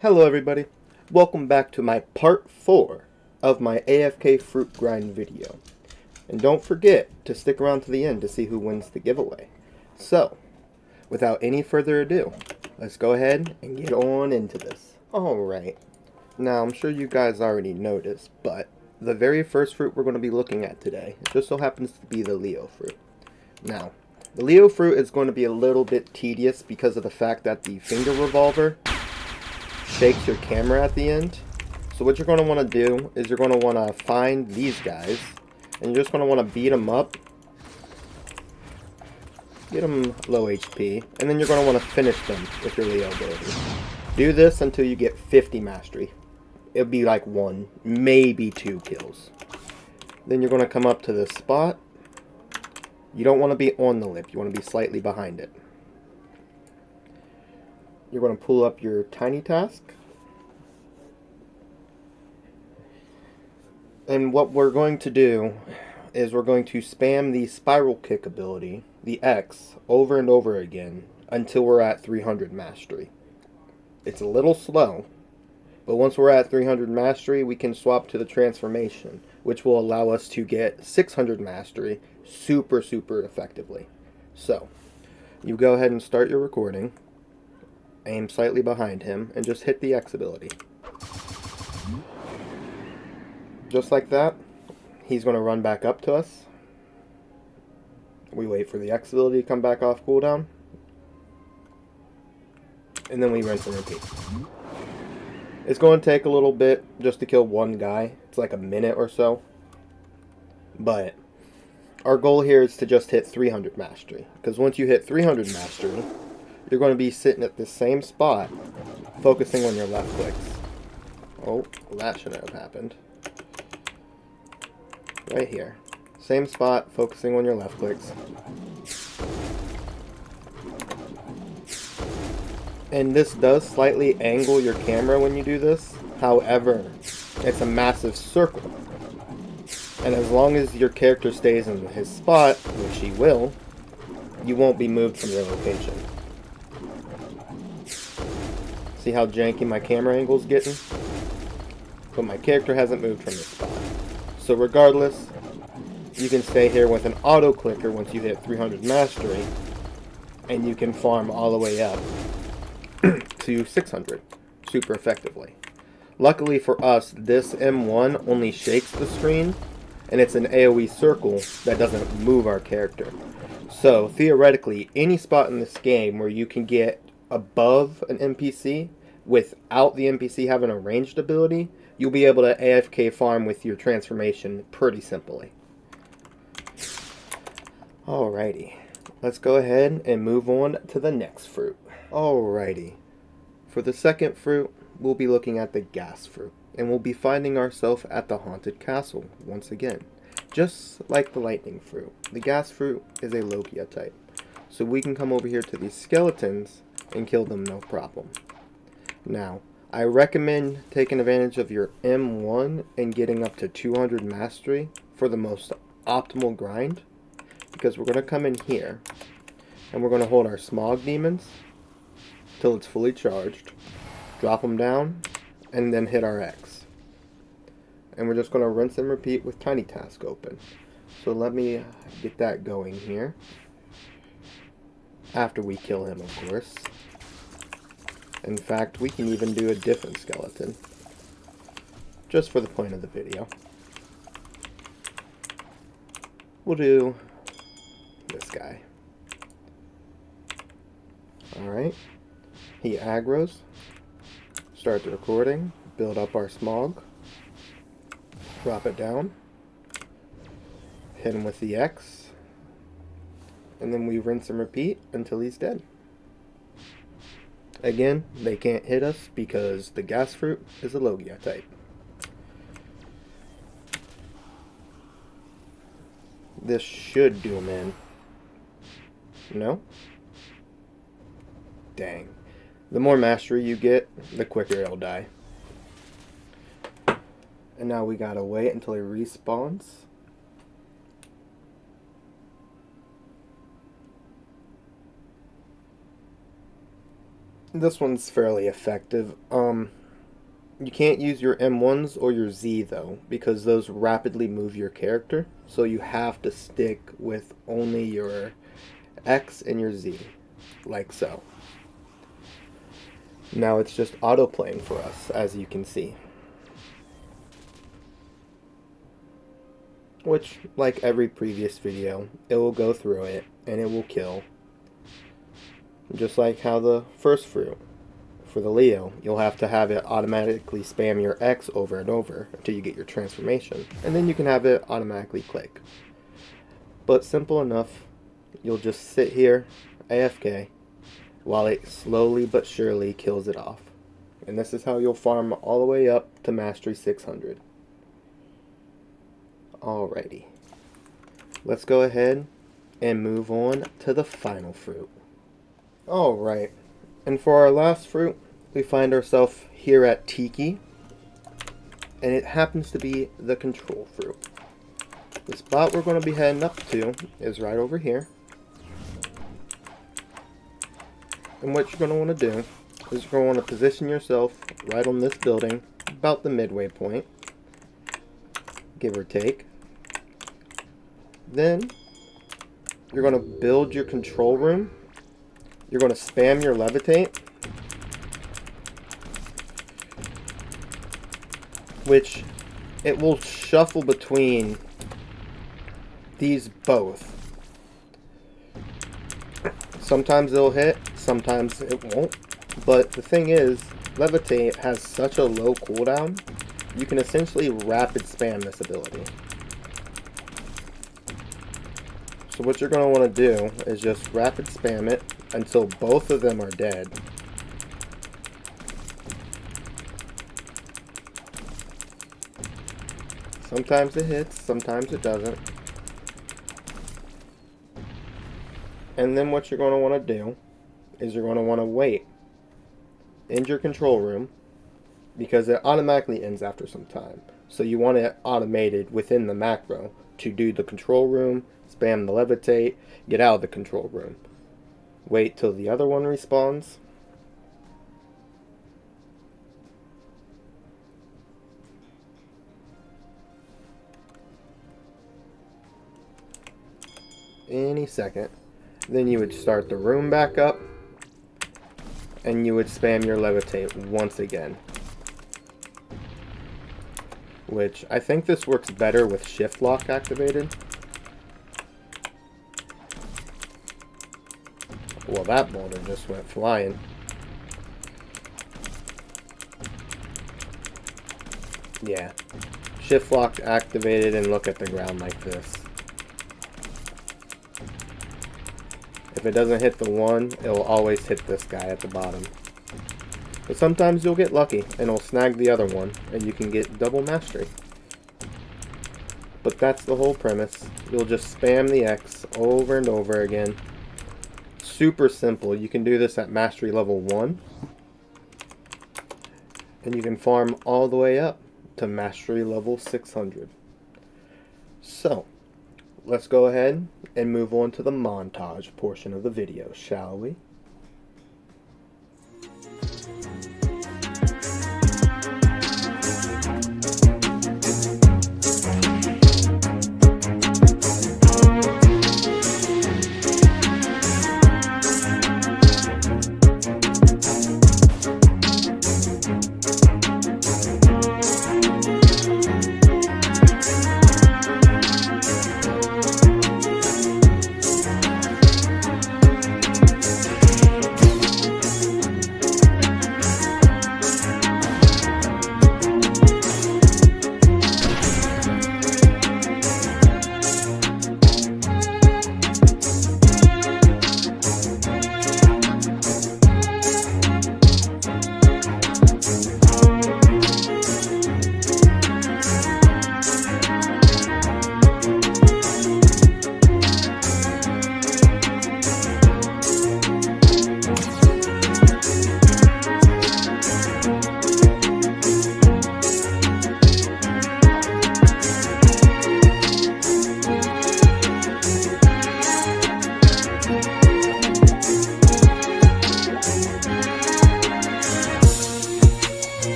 Hello everybody, welcome back to my part 4 of my AFK fruit grind video. And don't forget to stick around to the end to see who wins the giveaway. So, without any further ado, let's go ahead and get on into this. Alright, now I'm sure you guys already noticed, but the very first fruit we're going to be looking at today just so happens to be the Leo fruit. Now, the Leo fruit is going to be a little bit tedious because of the fact that the finger revolver shakes your camera at the end. So what you're going to want to do is you're going to want to find these guys and you're just going to want to beat them up, get them low HP, and then you're going to want to finish them with your Leo ability. Do this until you get 50 mastery. It'll be like 1, maybe 2 kills. Then you're going to come up to this spot. You don't want to be on the lip, you want to be slightly behind it. You're going to pull up your tiny task. And what we're going to do is we're going to spam the spiral kick ability, the X, over and over again until we're at 300 mastery. It's a little slow, but once we're at 300 mastery, we can swap to the transformation, which will allow us to get 600 mastery super effectively. So, you go ahead and start your recording. Aim slightly behind him, and just hit the X ability. Just like that, he's going to run back up to us. We wait for the X ability to come back off cooldown. And then we rinse and repeat. It's going to take a little bit just to kill one guy. It's like a minute or so. But our goal here is to just hit 300 mastery. Because once you hit 300 mastery, you're going to be sitting at the same spot, focusing on your left clicks. Oh, well, that shouldn't have happened. Right here. Same spot, focusing on your left clicks. And this does slightly angle your camera when you do this. However, it's a massive circle. And as long as your character stays in his spot, which he will, you won't be moved from your location. See how janky my camera angle's getting? But my character hasn't moved from his spot. So regardless, you can stay here with an auto clicker once you hit 300 mastery, and you can farm all the way up to 600 super effectively. Luckily for us, this M1 only shakes the screen, and it's an AoE circle that doesn't move our character. So theoretically, any spot in this game where you can get above an NPC without the NPC having a ranged ability, you'll be able to AFK farm with your transformation pretty simply. Alrighty, let's go ahead and move on to the next fruit. Alrighty, for the second fruit, we'll be looking at the gas fruit, and we'll be finding ourselves at the haunted castle once again. Just like the lightning fruit, the gas fruit is a Logia type, so we can come over here to these skeletons and kill them no problem. Now, I recommend taking advantage of your M1 and getting up to 200 mastery for the most optimal grind, because we're going to come in here and we're going to hold our smog demons till it's fully charged, drop them down, and then hit our X. And we're just going to rinse and repeat with tiny task open. So let me get that going here. After we kill him, of course. In fact, we can even do a different skeleton, just for the point of the video. We'll do this guy. Alright. He aggroes. Start the recording. Build up our smog. Drop it down. Hit him with the X. And then we rinse and repeat until he's dead. Again, they can't hit us because the gas fruit is a Logia type. This should do him in. No? Dang. The more mastery you get, the quicker he'll die. And now we gotta wait until he respawns. This one's fairly effective. You can't use your M1s or your Z though, because those rapidly move your character. So you have to stick with only your X and your Z, like so. Now it's just auto playing for us, as you can see. Which, like every previous video, it will go through it and it will kill. Just like how the first fruit. For the Leo, you'll have to have it automatically spam your X over and over until you get your transformation. And then you can have it automatically click. But simple enough, you'll just sit here, AFK, while it slowly but surely kills it off. And this is how you'll farm all the way up to Mastery 600. Alrighty. Let's go ahead and move on to the final fruit. Alright. And for our last fruit, we find ourselves here at Tiki, and it happens to be the control fruit. The spot we're going to be heading up to is right over here. And what you're going to want to do is you're going to want to position yourself right on this building, about the midway point, give or take. Then you're going to build your control room. You're going to spam your levitate, which it will shuffle between these both. Sometimes it'll hit, sometimes it won't. But the thing is, levitate has such a low cooldown, you can essentially rapid spam this ability. So what you're going to want to do is just rapid spam it until both of them are dead. Sometimes it hits, sometimes it doesn't. And then what you're going to want to do is you're going to want to wait in your control room, because it automatically ends after some time. So you want it automated within the macro to do the control room, spam the levitate, get out of the control room. Wait till the other one respawns. Any second. Then you would start the room back up, and you would spam your levitate once again. Which, I think this works better with shift lock activated. Well, that boulder just went flying. Yeah. Shift lock activated and look at the ground like this. If it doesn't hit the one, it will always hit this guy at the bottom. But sometimes you'll get lucky and it'll snag the other one and you can get double mastery. But that's the whole premise. You'll just spam the X over and over again. Super simple. You can do this at mastery level 1. And you can farm all the way up to mastery level 600. So, let's go ahead and move on to the montage portion of the video, shall we?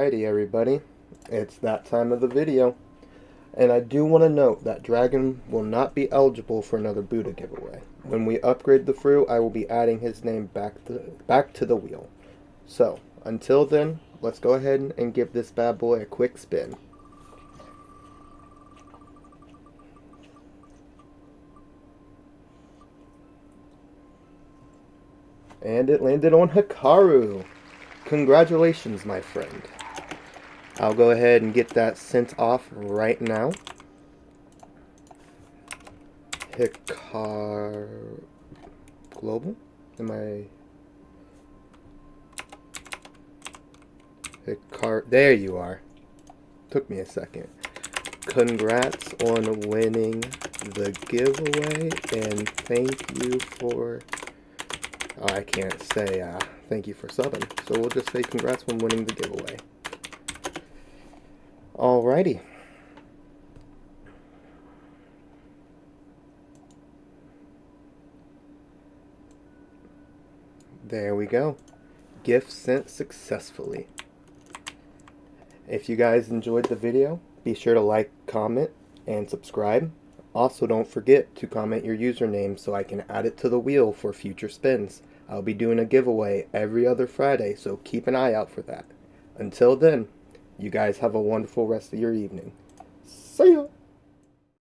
Alrighty, everybody. It's that time of the video. And I do want to note that Dragon will not be eligible for another Buddha giveaway. When we upgrade the fruit, I will be adding his name back to the wheel. So, until then, let's go ahead and give this bad boy a quick spin. And it landed on Hikaru. Congratulations, my friend. I'll go ahead and get that sent off right now. Hikaru Global? Hikaru, there you are. Took me a second. Congrats on winning the giveaway, and thank you for... Oh, I can't say thank you for subbing, so we'll just say congrats on winning the giveaway. Alrighty. There we go. Gift sent successfully. If you guys enjoyed the video, be sure to like, comment, and subscribe. Also, don't forget to comment your username so I can add it to the wheel for future spins. I'll be doing a giveaway every other Friday, so keep an eye out for that. Until then, you guys have a wonderful rest of your evening. See ya!